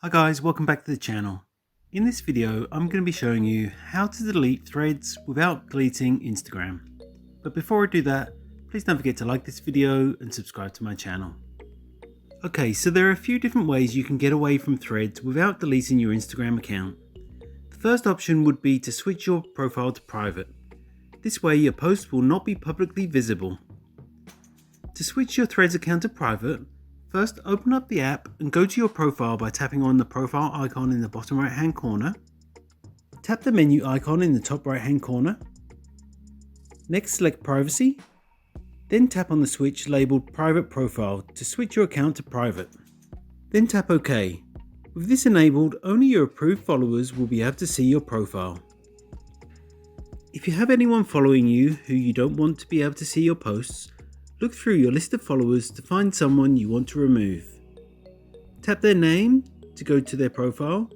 Hi guys, welcome back to the channel. In this video, I'm going to be showing you how to delete threads without deleting Instagram. But before I do that, please don't forget to like this video and subscribe to my channel. Okay, so there are a few different ways you can get away from threads without deleting your Instagram account. The first option would be to switch your profile to private. This way your posts will not be publicly visible. To switch your Threads account to private, first open up the app and go to your profile by tapping on the profile icon in the bottom right hand corner. Tap the menu icon in the top right hand corner. Next select privacy. Then tap on the switch labelled private profile to switch your account to private. Then tap OK. With this enabled, only your approved followers will be able to see your profile. If you have anyone following you who you don't want to be able to see your posts, look through your list of followers to find someone you want to remove. Tap their name to go to their profile.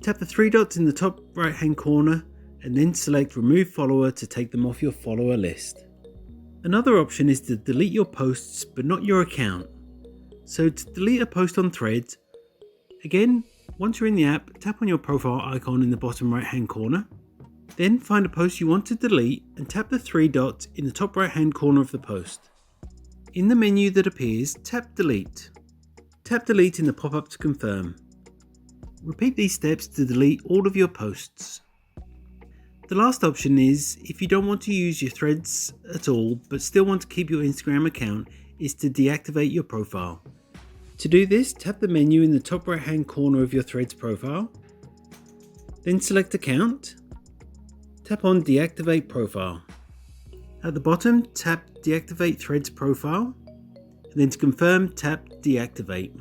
Tap the three dots in the top right hand corner and then select remove follower to take them off your follower list. Another option is to delete your posts but not your account. So to delete a post on Threads, again, once you're in the app, tap on your profile icon in the bottom right hand corner. Then find a post you want to delete and tap the three dots in the top right hand corner of the post. In the menu that appears, tap delete. Tap delete in the pop-up to confirm. Repeat these steps to delete all of your posts. The last option is, if you don't want to use your threads at all but still want to keep your Instagram account, is to deactivate your profile. To do this, tap the menu in the top right hand corner of your threads profile. Then select account. Tap on deactivate profile. At the bottom, tap deactivate threads profile, and then to confirm, tap deactivate.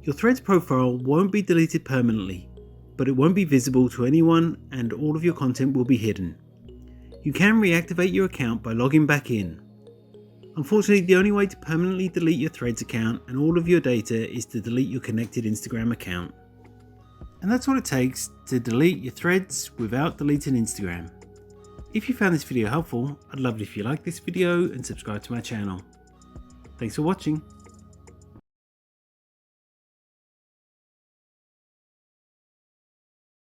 Your threads profile won't be deleted permanently, but it won't be visible to anyone and all of your content will be hidden. You can reactivate your account by logging back in. Unfortunately, the only way to permanently delete your threads account and all of your data is to delete your connected Instagram account. And that's what it takes to delete your threads without deleting Instagram. If you found this video helpful, I'd love it if you like this video and subscribe to my channel. Thanks for watching.